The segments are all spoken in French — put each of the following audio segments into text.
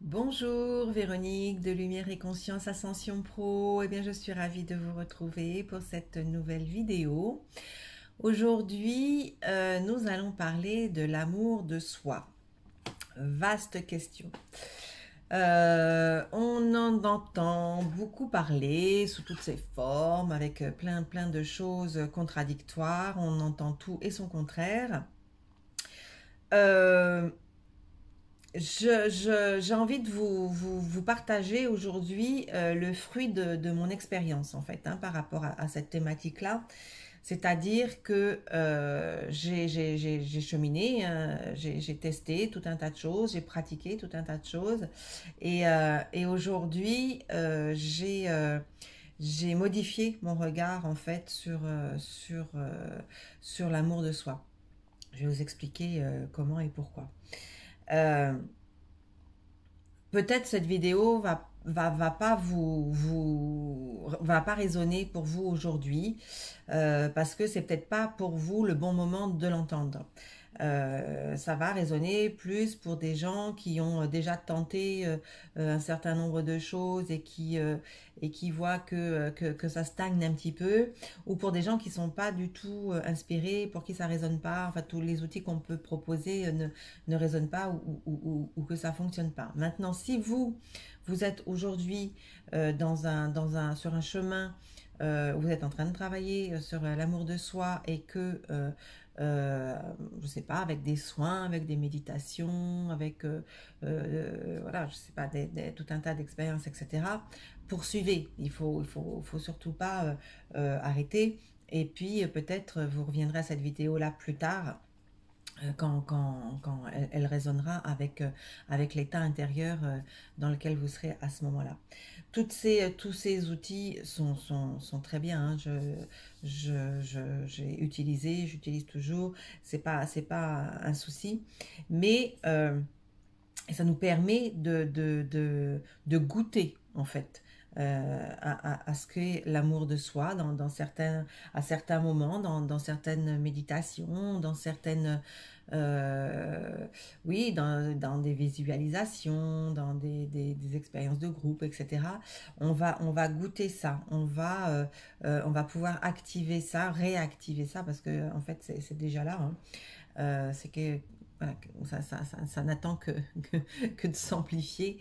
Bonjour Véronique de Lumière et Conscience Ascension Pro. Eh bien, je suis ravie de vous retrouver pour cette nouvelle vidéo. Aujourd'hui, nous allons parler de l'amour de soi. Vaste question. On en entend beaucoup parler sous toutes ses formes, avec plein de choses contradictoires. On entend tout et son contraire. Euh, j'ai envie de vous partager aujourd'hui le fruit de mon expérience en fait par rapport à cette thématique-là. C'est-à-dire que j'ai cheminé, j'ai testé tout un tas de choses, j'ai pratiqué tout un tas de choses et aujourd'hui j'ai modifié mon regard en fait sur l'amour de soi. Je vais vous expliquer comment et pourquoi. Euh, Peut-être cette vidéo va pas va pas résonner pour vous aujourd'hui parce que c'est peut-être pas pour vous le bon moment de l'entendre. Ça va résonner plus pour des gens qui ont déjà tenté un certain nombre de choses et qui voient que ça stagne un petit peu, ou pour des gens qui sont pas du tout inspirés, pour qui ça résonne pas. Enfin, tous les outils qu'on peut proposer ne résonnent pas ou que ça fonctionne pas. Maintenant, si vous êtes aujourd'hui sur un chemin, vous êtes en train de travailler sur l'amour de soi et que je sais pas, avec des soins, avec des méditations, avec voilà, je sais pas, tout un tas d'expériences, etc. Poursuivez. Il faut surtout pas arrêter. Et puis peut-être vous reviendrez à cette vidéo là plus tard quand elle résonnera avec l'état intérieur dans lequel vous serez à ce moment-là. Tous ces outils sont très bien. Hein. J'ai utilisé, j'utilise toujours. C'est pas un souci. Mais ça nous permet de goûter, en fait, à ce qu'est l'amour de soi à certains moments, dans certaines méditations, dans certaines, oui, dans des visualisations, dans des expériences de groupe, etc. On va goûter ça, on va pouvoir activer ça, réactiver ça, parce que en fait c'est déjà là. Hein. C'est que voilà, ça n'attend que de s'amplifier.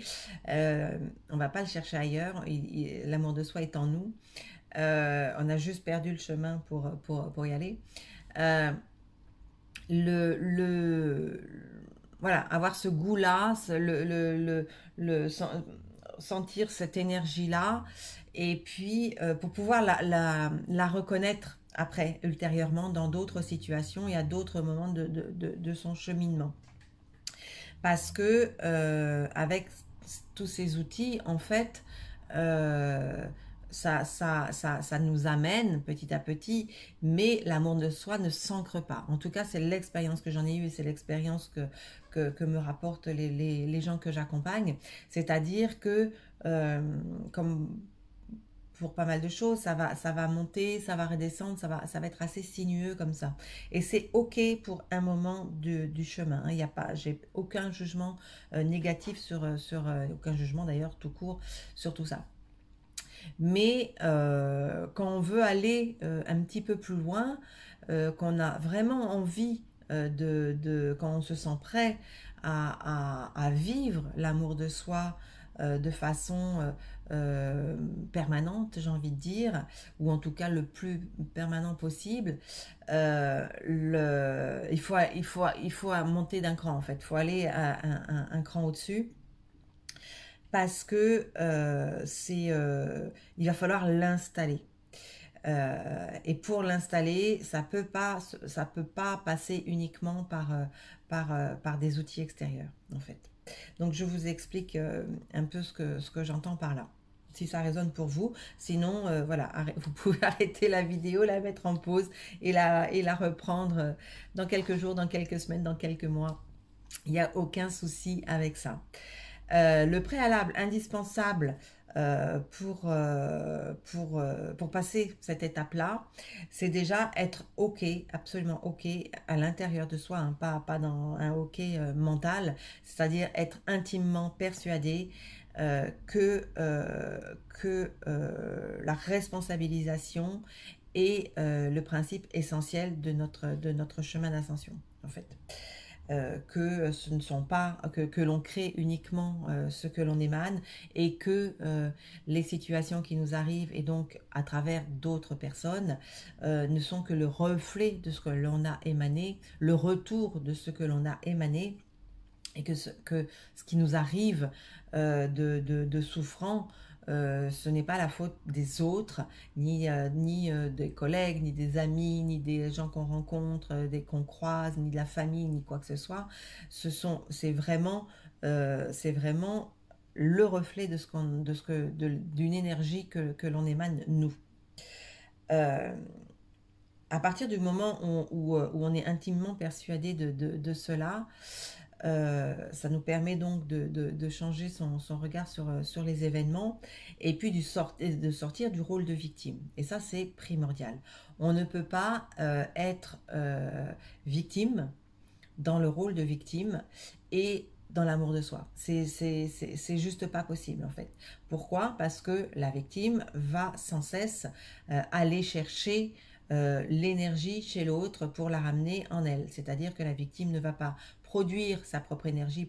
On ne va pas le chercher ailleurs. L'amour de soi est en nous. On a juste perdu le chemin pour y aller. Euh, le, le, voilà, avoir ce goût-là, sentir cette énergie-là, et puis pour pouvoir la reconnaître après, ultérieurement, dans d'autres situations et à d'autres moments de son cheminement. Parce que avec tous ces outils, en fait, euh, ça nous amène petit à petit, mais l'amour de soi ne s'ancre pas. En tout cas, c'est l'expérience que j'en ai eue et c'est l'expérience que me rapportent les gens que j'accompagne. C'est-à-dire que, comme pour pas mal de choses, ça va monter, ça va redescendre, ça va être assez sinueux comme ça. Et c'est ok pour un moment du chemin. Il y a pas, j'ai aucun jugement négatif aucun jugement d'ailleurs tout court sur tout ça. Mais quand on veut aller un petit peu plus loin, qu'on a vraiment envie quand on se sent prêt à vivre l'amour de soi de façon permanente, j'ai envie de dire, ou en tout cas le plus permanent possible, il faut monter d'un cran en fait, il faut aller un cran au-dessus parce que il va falloir l'installer. Et pour l'installer, ça peut pas passer uniquement par des outils extérieurs, en fait. Donc, je vous explique un peu ce que j'entends par là. Si ça résonne pour vous, sinon, voilà, vous pouvez arrêter la vidéo, la mettre en pause et la reprendre dans quelques jours, dans quelques semaines, dans quelques mois. Il n'y a aucun souci avec ça. Le préalable indispensable pour passer cette étape-là, c'est déjà être OK, absolument OK à l'intérieur de soi, hein, pas dans un OK mental, c'est-à-dire être intimement persuadé la responsabilisation est le principe essentiel de notre chemin d'ascension, en fait. Que ce ne sont pas, que l'on crée uniquement ce que l'on émane et que les situations qui nous arrivent et donc à travers d'autres personnes ne sont que le reflet de ce que l'on a émané, le retour de ce que l'on a émané et que ce qui nous arrive de souffrant, ce n'est pas la faute des autres, ni des collègues, ni des amis, ni des gens qu'on rencontre, qu'on croise, ni de la famille, ni quoi que ce soit. C'est vraiment le reflet d'une énergie que l'on émane nous. À partir du moment où on est intimement persuadé de cela, ça nous permet donc de changer son regard sur les événements et puis de sortir du rôle de victime. Et ça, c'est primordial. On ne peut pas être victime dans le rôle de victime et dans l'amour de soi. C'est juste pas possible en fait. Pourquoi? Parce que la victime va sans cesse aller chercher l'énergie chez l'autre pour la ramener en elle. C'est-à-dire que la victime ne va pas produire sa propre énergie,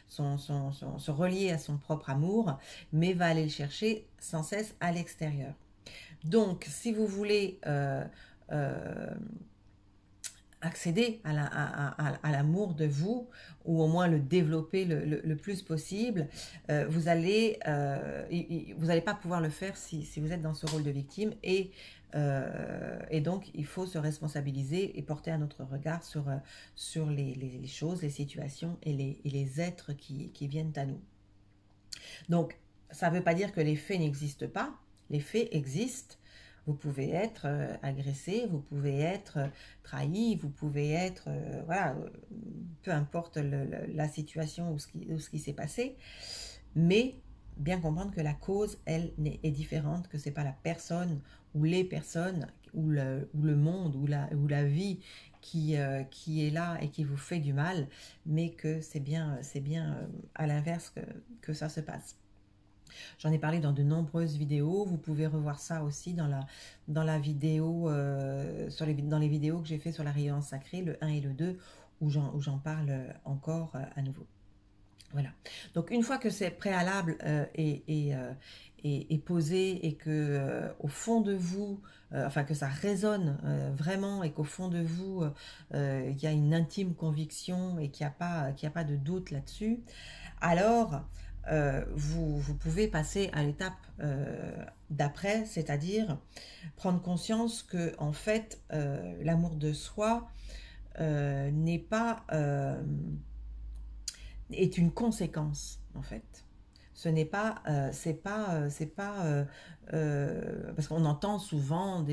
se relier à son propre amour, mais va aller le chercher sans cesse à l'extérieur. Donc, si vous voulez accéder à l'amour de vous, ou au moins le développer le plus possible, vous n'allez pas pouvoir le faire si vous êtes dans ce rôle de victime, et donc il faut se responsabiliser et porter un autre regard sur les choses, les situations et les êtres qui viennent à nous. Donc ça ne veut pas dire que les faits n'existent pas, les faits existent. Vous pouvez être agressé, vous pouvez être trahi, vous pouvez être, voilà, peu importe la situation ou ce qui s'est passé, mais bien comprendre que la cause, elle, est différente, que ce n'est pas la personne ou les personnes ou le monde ou la vie qui est là et qui vous fait du mal, mais que c'est bien à l'inverse que ça se passe. J'en ai parlé dans de nombreuses vidéos. Vous pouvez revoir ça aussi dans la vidéo, dans les vidéos que j'ai fait sur la rayonnance sacrée, le 1 et le 2, où j'en parle encore à nouveau. Voilà. Donc une fois que c'est préalable est posé et que au fond de vous, enfin que ça résonne vraiment et qu'au fond de vous, il y a une intime conviction et qu'il n'y a pas de doute là-dessus, alors vous pouvez passer à l'étape d'après, c'est-à-dire prendre conscience que en fait l'amour de soi n'est pas est une conséquence en fait. Ce n'est pas, parce qu'on entend souvent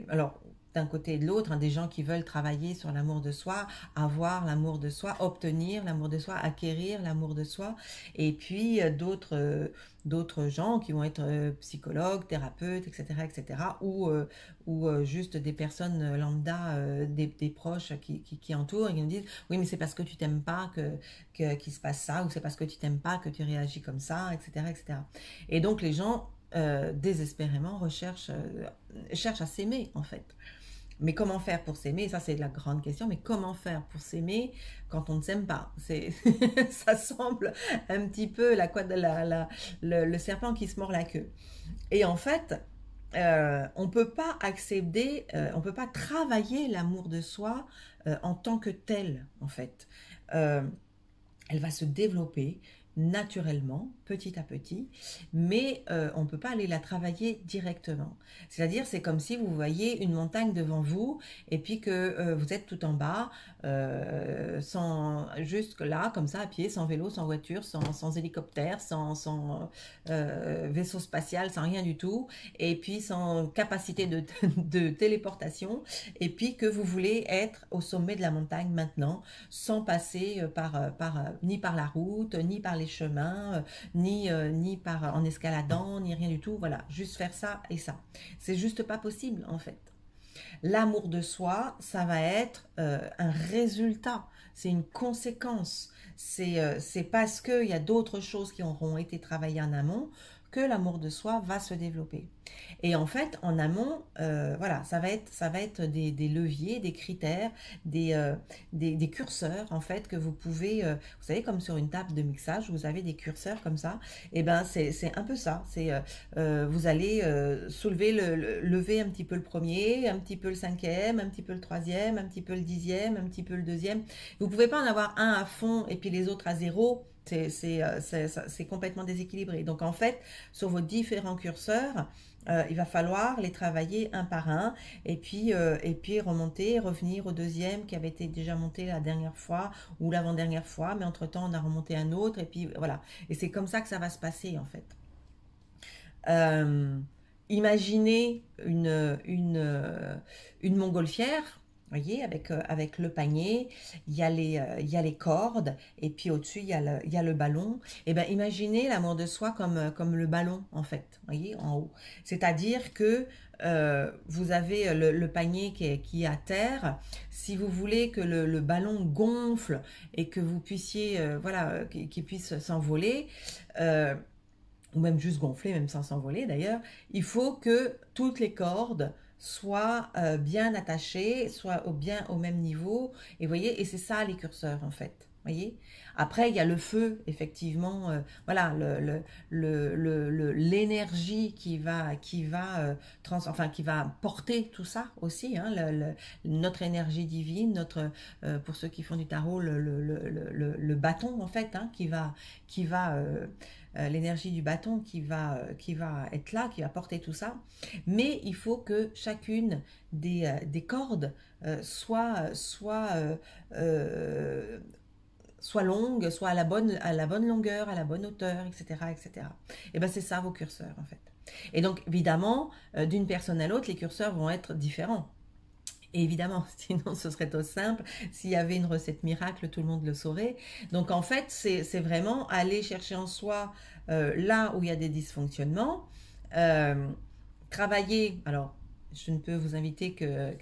alors d'un côté et de l'autre, hein, des gens qui veulent travailler sur l'amour de soi, avoir l'amour de soi, obtenir l'amour de soi, acquérir l'amour de soi, et puis d'autres gens qui vont être psychologues, thérapeutes, etc., ou juste des personnes lambda, des proches qui entourent et qui nous disent oui mais c'est parce que tu t'aimes pas qu'il se passe ça, ou c'est parce que tu t'aimes pas que tu réagis comme ça, etc. Et donc les gens désespérément cherchent à s'aimer en fait. Mais comment faire pour s'aimer? Ça, c'est la grande question. Mais comment faire pour s'aimer quand on ne s'aime pas? Ça semble un petit peu le serpent qui se mord la queue. Et en fait, on ne peut pas accéder, on ne peut pas travailler l'amour de soi en tant que tel, en fait. Elle va se développer naturellement, petit à petit, mais on ne peut pas aller la travailler directement. C'est-à-dire, c'est comme si vous voyez une montagne devant vous et puis que vous êtes tout en bas, sans, juste là, comme ça, à pied, sans vélo, sans voiture, sans hélicoptère, sans vaisseau spatial, sans rien du tout, et puis sans capacité de téléportation, et puis que vous voulez être au sommet de la montagne maintenant, sans passer ni par la route, ni par les chemins, ni par en escaladant, ni rien du tout. Voilà, juste faire ça et ça. C'est juste pas possible en fait. L'amour de soi, ça va être un résultat, c'est une conséquence. C'est parce qu'il y a d'autres choses qui auront été travaillées en amont que l'amour de soi va se développer. Et en fait, en amont, voilà, ça va être des leviers, des critères, des curseurs, en fait, que vous pouvez, vous savez, comme sur une table de mixage, vous avez des curseurs comme ça, et ben c'est un peu ça, vous allez lever un petit peu le premier, un petit peu le cinquième, un petit peu le troisième, un petit peu le dixième, un petit peu le deuxième. Vous pouvez pas en avoir un à fond et puis les autres à zéro, c'est complètement déséquilibré. Donc en fait, sur vos différents curseurs, il va falloir les travailler un par un et puis remonter, revenir au deuxième qui avait été déjà monté la dernière fois ou l'avant-dernière fois, mais entre-temps on a remonté un autre et puis voilà. Et c'est comme ça que ça va se passer en fait. Euh, Imaginez une montgolfière, voyez, avec le panier, il y a les cordes, et puis au-dessus, il y a le ballon. Et ben, imaginez l'amour de soi comme le ballon, en fait, voyez, en haut. C'est-à-dire que vous avez le panier qui est à terre. Si vous voulez que le ballon gonfle et que vous puissiez, voilà, qu'il puisse s'envoler, euh, ou même juste gonfler, même sans s'envoler d'ailleurs, il faut que toutes les cordes soient bien attachées, soient bien au même niveau. Et voyez, et c'est ça les curseurs en fait. Voyez. Après, il y a le feu, effectivement, voilà, l'énergie qui va porter tout ça aussi, hein, notre énergie divine, pour ceux qui font du tarot, le bâton en fait, hein, qui va l'énergie du bâton qui va être là, qui va porter tout ça. Mais il faut que chacune des cordes euh, soit longue, soit à la bonne longueur, à la bonne hauteur, etc. etc. Et ben c'est ça vos curseurs en fait. Et donc évidemment, d'une personne à l'autre, les curseurs vont être différents. Et évidemment, sinon ce serait trop simple. S'il y avait une recette miracle, tout le monde le saurait. Donc en fait, c'est vraiment aller chercher en soi là où il y a des dysfonctionnements, euh, travailler. Alors, je ne peux vous inviter que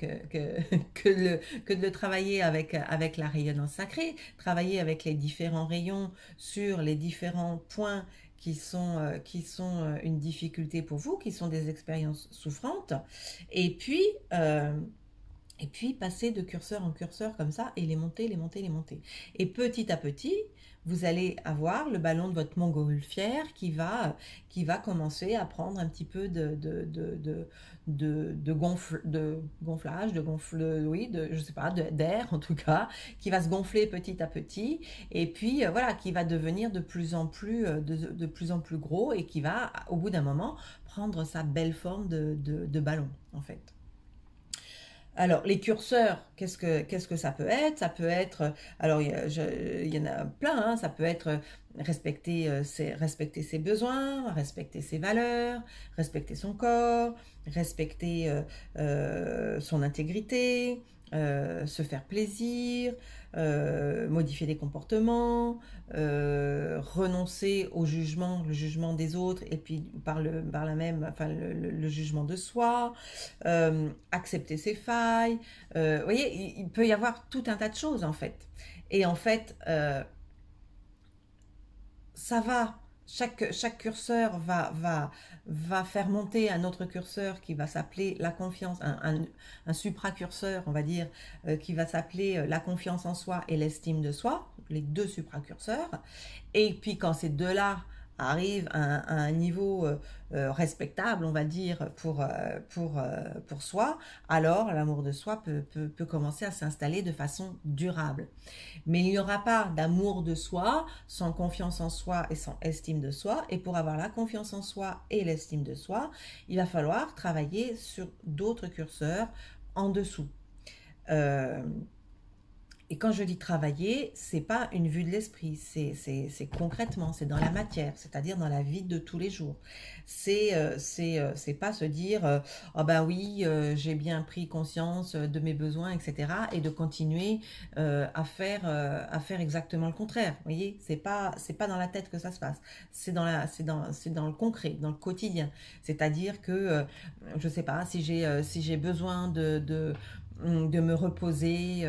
de le travailler avec la rayonnance sacrée, travailler avec les différents rayons sur les différents points qui sont une difficulté pour vous, qui sont des expériences souffrantes. Et puis, euh, et puis passer de curseur en curseur comme ça et les monter, les monter, les monter. Et petit à petit, vous allez avoir le ballon de votre montgolfière qui va commencer à prendre un petit peu de gonflage, oui, je sais pas, d'air en tout cas, qui va se gonfler petit à petit et puis voilà, qui va devenir de plus en plus gros et qui va, au bout d'un moment, prendre sa belle forme de ballon en fait. Alors, les curseurs, qu'est-ce que ça peut être? Ça peut être, alors il y en a plein, hein, ça peut être respecter ses besoins, respecter ses valeurs, respecter son corps, respecter son intégrité, se faire plaisir, modifier des comportements, renoncer au jugement, le jugement des autres, et puis par la même, enfin le jugement de soi, accepter ses failles. Vous voyez, il peut y avoir tout un tas de choses en fait. Et en fait, ça va. Chaque curseur va faire monter un autre curseur qui va s'appeler la confiance, un supracurseur, on va dire, qui va s'appeler la confiance en soi et l'estime de soi, les deux supracurseurs. Et puis quand ces deux-là arrive à un niveau respectable, on va dire, pour soi, alors l'amour de soi peut commencer à s'installer de façon durable. Mais il n'y aura pas d'amour de soi sans confiance en soi et sans estime de soi. Et pour avoir la confiance en soi et l'estime de soi, il va falloir travailler sur d'autres curseurs en dessous. Et quand je dis travailler, c'est pas une vue de l'esprit, c'est concrètement, c'est dans la matière, c'est-à-dire dans la vie de tous les jours. C'est pas se dire ah ben oui, j'ai bien pris conscience de mes besoins, etc. et de continuer à faire exactement le contraire. Vous voyez, c'est pas dans la tête que ça se passe, c'est dans le concret, dans le quotidien. C'est-à-dire que je sais pas si j'ai besoin de me reposer,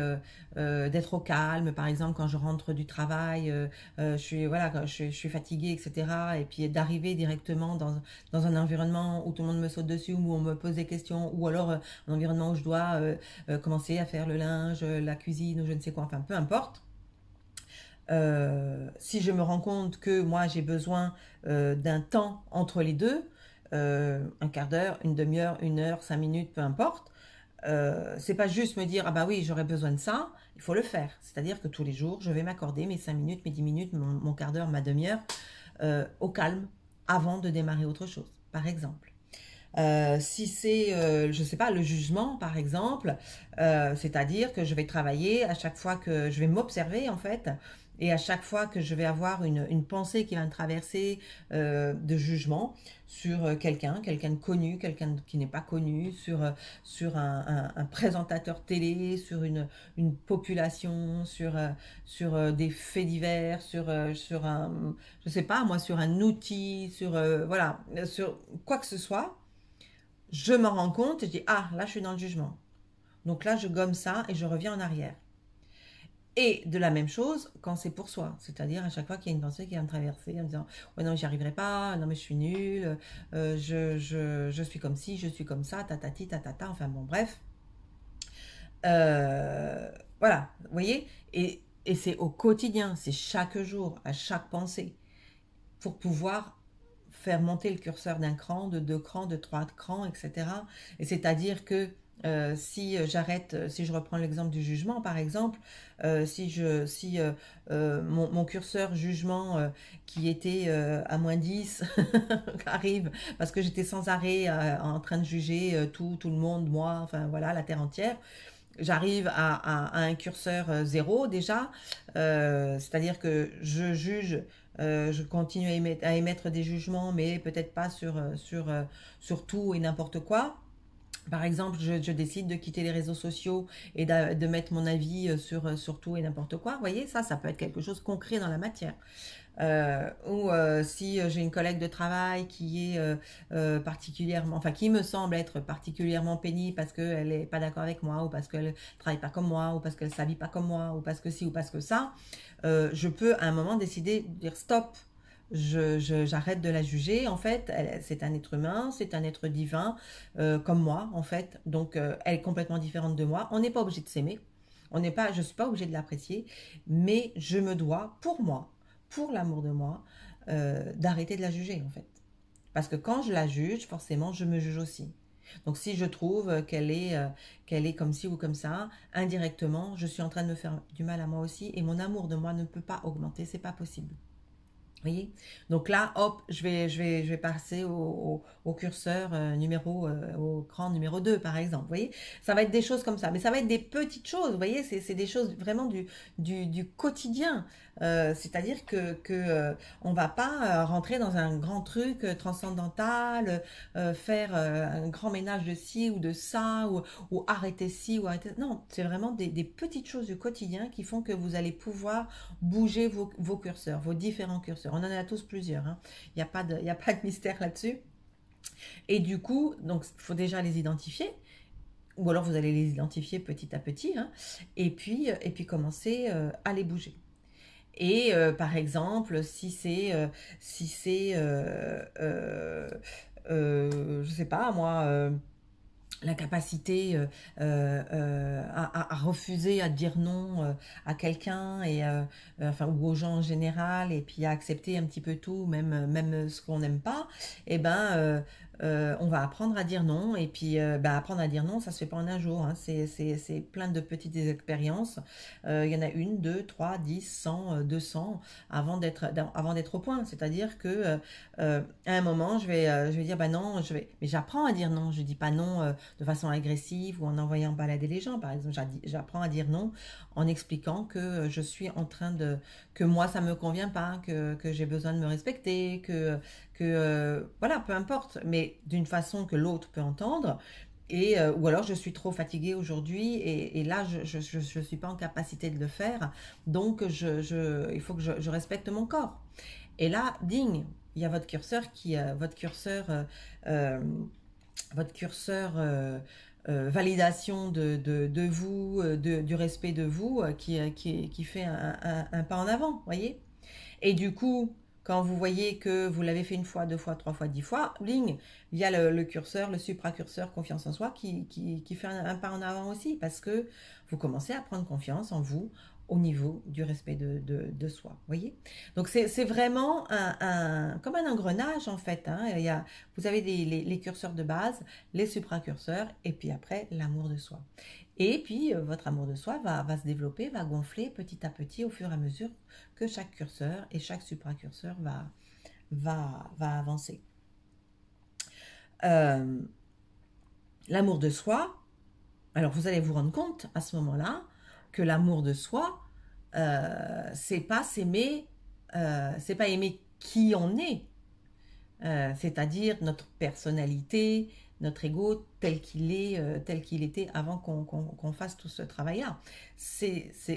d'être au calme, par exemple quand je rentre du travail, je suis fatiguée, etc. Et puis d'arriver directement dans un environnement où tout le monde me saute dessus, où on me pose des questions, ou alors un environnement où je dois commencer à faire le linge, la cuisine, ou je ne sais quoi, enfin peu importe. Si je me rends compte que moi j'ai besoin d'un temps entre les deux, un quart d'heure, une demi-heure, une heure, 5 minutes, peu importe, c'est pas juste me dire ah bah oui j'aurais besoin de ça, il faut le faire. C'est-à-dire que tous les jours je vais m'accorder mes 5 minutes, mes 10 minutes, mon quart d'heure, ma demi-heure au calme avant de démarrer autre chose, par exemple. Si c'est, je sais pas, le jugement, par exemple, c'est-à-dire que je vais travailler à chaque fois que je vais m'observer, en fait, et à chaque fois que je vais avoir une pensée qui va me traverser de jugement sur quelqu'un de connu, quelqu'un qui n'est pas connu, sur un présentateur télé, sur une population, sur des faits divers, sur un, je sais pas, moi, sur un outil, voilà, sur quoi que ce soit, je m'en rends compte et je dis, ah, là, je suis dans le jugement. Donc là, je gomme ça et je reviens en arrière. Et de la même chose quand c'est pour soi. C'est-à-dire à chaque fois qu'il y a une pensée qui va me traverser en me disant, ouais, non, j'y arriverai pas, non, mais je suis nulle, je suis comme ci, je suis comme ça, tatati, tatata, enfin bon, bref. Euh, voilà, vous voyez, et c'est au quotidien, c'est chaque jour, à chaque pensée, pour pouvoir faire monter le curseur d'un cran, de 2 crans, de 3 crans, etc. Et c'est-à-dire que si j'arrête, si je reprends l'exemple du jugement, par exemple, si mon curseur jugement qui était à -10 arrive parce que j'étais sans arrêt en train de juger tout le monde, moi, enfin voilà, la terre entière, j'arrive à un curseur zéro déjà, c'est-à-dire que je juge, je continue à émettre des jugements, mais peut-être pas sur tout et n'importe quoi. Par exemple, je décide de quitter les réseaux sociaux et de mettre mon avis sur tout et n'importe quoi. Vous voyez, ça peut être quelque chose de concret dans la matière. Ou si j'ai une collègue de travail qui est particulièrement, enfin qui me semble être particulièrement pénible parce qu'elle n'est pas d'accord avec moi, ou parce qu'elle ne travaille pas comme moi, ou parce qu'elle ne s'habille pas comme moi, ou parce que ci, ou parce que ça, je peux à un moment décider de dire stop. J'arrête de la juger. En fait, c'est un être humain, c'est un être divin, comme moi, en fait. Donc, elle est complètement différente de moi. On n'est pas obligé de s'aimer. Je ne suis pas obligée de l'apprécier, mais je me dois, pour moi, pour l'amour de moi, d'arrêter de la juger, en fait. Parce que quand je la juge, forcément, je me juge aussi. Donc, si je trouve qu'elle est comme ci ou comme ça, indirectement, je suis en train de me faire du mal à moi aussi, et mon amour de moi ne peut pas augmenter, c'est pas possible. Voyez. Donc là, hop, je vais passer au curseur au cran numéro 2, par exemple. Vous voyez, ça va être des choses comme ça. Mais ça va être des petites choses, vous voyez, c'est des choses vraiment du quotidien. C'est-à-dire on va pas rentrer dans un grand truc transcendantal, faire un grand ménage de ci ou de ça, ou arrêter ci ou arrêter. Non, c'est vraiment des petites choses du quotidien qui font que vous allez pouvoir bouger vos curseurs, vos différents curseurs. On en a tous plusieurs, hein. Il n'y a pas de mystère là-dessus. Et du coup, donc, il faut déjà les identifier. Ou alors vous allez les identifier petit à petit, hein, et puis commencer à les bouger. Et par exemple, si c'est je sais pas moi, la capacité à refuser, à dire non à quelqu'un et enfin ou aux gens en général et puis à accepter un petit peu tout, même ce qu'on n'aime pas, et ben on va apprendre à dire non et puis ben, apprendre à dire non, ça se fait pas en un jour, hein. C'est plein de petites expériences. Il y en a une, deux, trois, 10, 100, 200 avant d'être au point. C'est-à-dire que à un moment, je vais dire bah non, mais j'apprends à dire non. Je dis pas non de façon agressive ou en envoyant balader les gens, par exemple. J'apprends à dire non en expliquant que je suis en train que moi ça me convient pas, que j'ai besoin de me respecter, voilà, peu importe, mais d'une façon que l'autre peut entendre. Ou alors je suis trop fatiguée aujourd'hui et là je suis pas en capacité de le faire, donc il faut que je respecte mon corps. Et là, ding, il y a euh, votre curseur validation de vous, du respect de vous, qui fait un pas en avant, voyez. Et du coup, quand vous voyez que vous l'avez fait une fois, deux fois, trois fois, 10 fois, bling, il y a le curseur, le supracurseur confiance en soi qui fait un pas en avant aussi, parce que vous commencez à prendre confiance en vous au niveau du respect de soi, voyez. Donc c'est vraiment comme un engrenage en fait, hein. Vous avez les curseurs de base, les supracurseurs, et puis après l'amour de soi. Et puis votre amour de soi va se développer, va gonfler petit à petit au fur et à mesure que chaque curseur et chaque supracurseur va avancer. Euh, L'amour de soi, alors vous allez vous rendre compte à ce moment-là que l'amour de soi, c'est pas s'aimer, c'est pas aimer qui on est, c'est-à-dire notre personnalité, notre ego tel qu'il était avant qu'on fasse tout ce travail-là.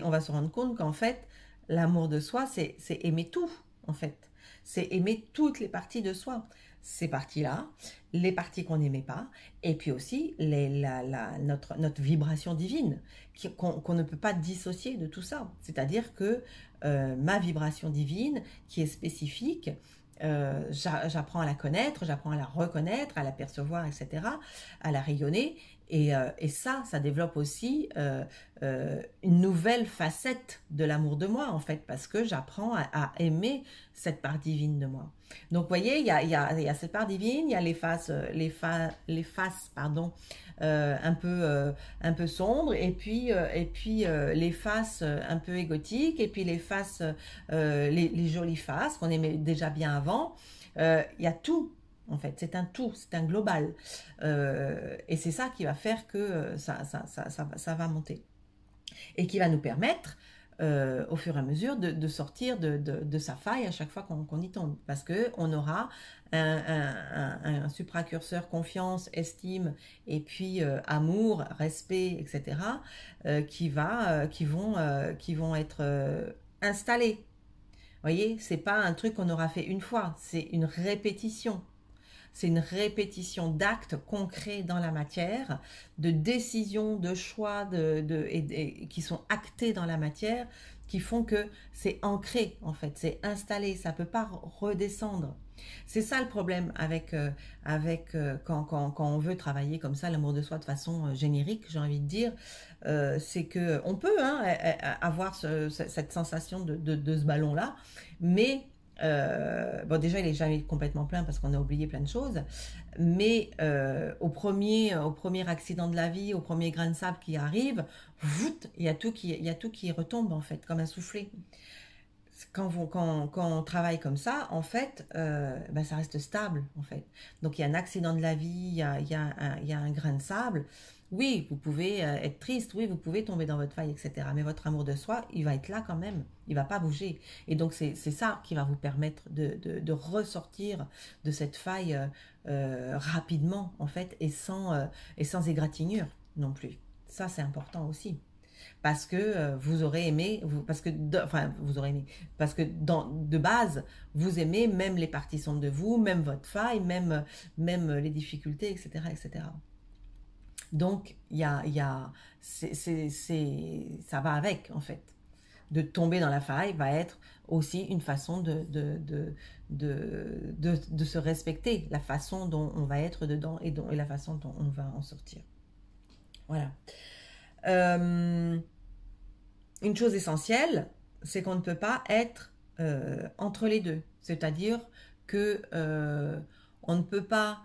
On va se rendre compte qu'en fait, l'amour de soi, c'est aimer tout, en fait. C'est aimer toutes les parties de soi. Ces parties-là, les parties qu'on n'aimait pas, et puis aussi notre vibration divine, qu'on ne peut pas dissocier de tout ça. C'est-à-dire que ma vibration divine, qui est spécifique, j'apprends à la connaître, j'apprends à la reconnaître, à la percevoir, etc., à la rayonner. Et ça développe aussi une nouvelle facette de l'amour de moi, en fait, parce que j'apprends à aimer cette part divine de moi. Donc, vous voyez, il y a cette part divine, il y a les faces pardon, un peu sombres, et puis les faces un peu égotiques, et puis les faces, les jolies faces qu'on aimait déjà bien avant. Il y a tout. En fait, c'est un tout, c'est un global. Et c'est ça qui va faire que ça va monter. Et qui va nous permettre, au fur et à mesure, de sortir de sa faille à chaque fois qu'on y tombe. Parce qu'on aura un supracurseur confiance, estime, et puis amour, respect, etc., qui vont être installés. Vous voyez, c'est pas un truc qu'on aura fait une fois, c'est une répétition. C'est une répétition d'actes concrets dans la matière, de décisions, de choix qui sont actés dans la matière, qui font que c'est ancré en fait, c'est installé, ça ne peut pas redescendre. C'est ça le problème quand on veut travailler comme ça, l'amour de soi de façon générique, j'ai envie de dire, c'est que on peut hein, avoir cette sensation de ce ballon-là, mais bon, déjà, il est jamais complètement plein parce qu'on a oublié plein de choses. Mais au premier accident de la vie, au premier grain de sable qui arrive, voûte, il y a tout qui retombe en fait, comme un soufflet. Quand on travaille comme ça, en fait, ben, ça reste stable, en fait. Donc, il y a un accident de la vie, il y a un grain de sable. Oui, vous pouvez être triste, oui, vous pouvez tomber dans votre faille, etc. Mais votre amour de soi, il va être là quand même. Il va pas bouger. Et donc, c'est ça qui va vous permettre de ressortir de cette faille rapidement, en fait, et sans égratignure non plus. Ça, c'est important aussi parce que vous aurez aimé, enfin vous aurez aimé, parce que de base vous aimez même les parties sombres de vous, même votre faille, même les difficultés, etc., etc. Donc ça va avec en fait. de tomber dans la faille va être aussi une façon de se respecter, la façon dont on va être dedans et la façon dont on va en sortir. Voilà. Euh, une chose essentielle, c'est qu'on ne peut pas être entre les deux. C'est-à-dire que on ne peut pas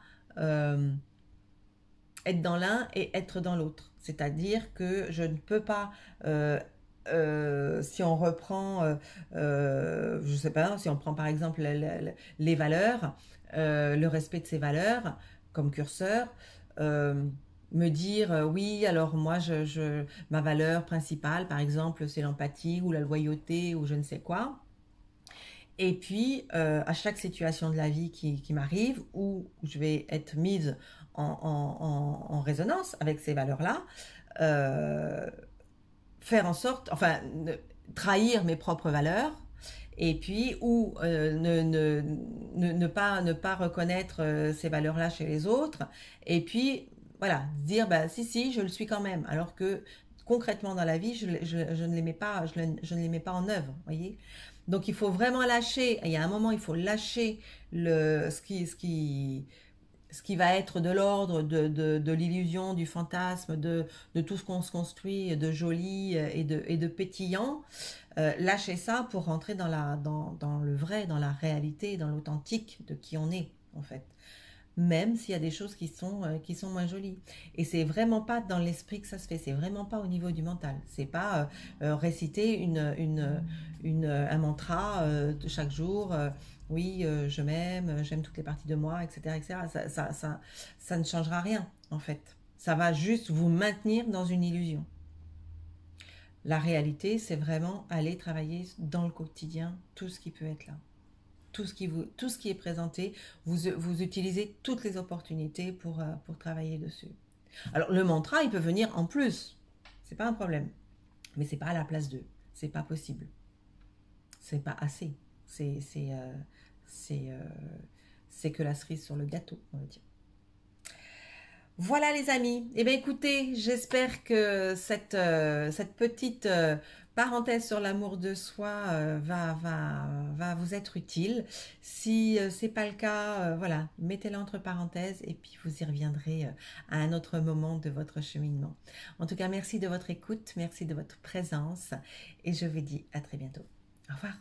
être dans l'un et être dans l'autre. C'est-à-dire que je ne peux pas, si on reprend, je sais pas, si on prend par exemple les valeurs, le respect de ces valeurs comme curseur, euh, me dire oui, alors moi, ma valeur principale, par exemple, c'est l'empathie ou la loyauté ou je ne sais quoi. Et puis, à chaque situation de la vie qui m'arrive, où je vais être mise en résonance avec ces valeurs-là, euh, faire en sorte, enfin, trahir mes propres valeurs, et puis, ou ne pas reconnaître ces valeurs-là chez les autres, et puis, voilà, dire, bah, si, je le suis quand même, alors que concrètement dans la vie, je ne les mets pas, je ne les mets pas en œuvre, voyez. Donc il faut vraiment lâcher, il y a un moment, il faut lâcher ce qui va être de l'ordre de l'illusion, du fantasme, de tout ce qu'on se construit de joli et de pétillant. Lâcher ça pour rentrer dans le vrai, dans la réalité, dans l'authentique de qui on est, en fait. Même s'il y a des choses qui sont moins jolies. Et c'est vraiment pas dans l'esprit que ça se fait, c'est vraiment pas au niveau du mental. C'est pas réciter un mantra de chaque jour. Oui, je m'aime, j'aime toutes les parties de moi, etc. etc. Ça ne changera rien, en fait. Ça va juste vous maintenir dans une illusion. La réalité, c'est vraiment aller travailler dans le quotidien tout ce qui peut être là. Tout ce qui est présenté, vous utilisez toutes les opportunités pour travailler dessus. Alors, le mantra, il peut venir en plus. C'est pas un problème. Mais c'est pas à la place d'eux. C'est pas possible. C'est pas assez. C'est c'est que la cerise sur le gâteau, on va dire. Voilà les amis. Eh bien écoutez, j'espère que cette petite parenthèse sur l'amour de soi va vous être utile. Si c'est pas le cas, voilà, mettez-la entre parenthèses et puis vous y reviendrez à un autre moment de votre cheminement. En tout cas, merci de votre écoute, merci de votre présence et je vous dis à très bientôt. Au revoir.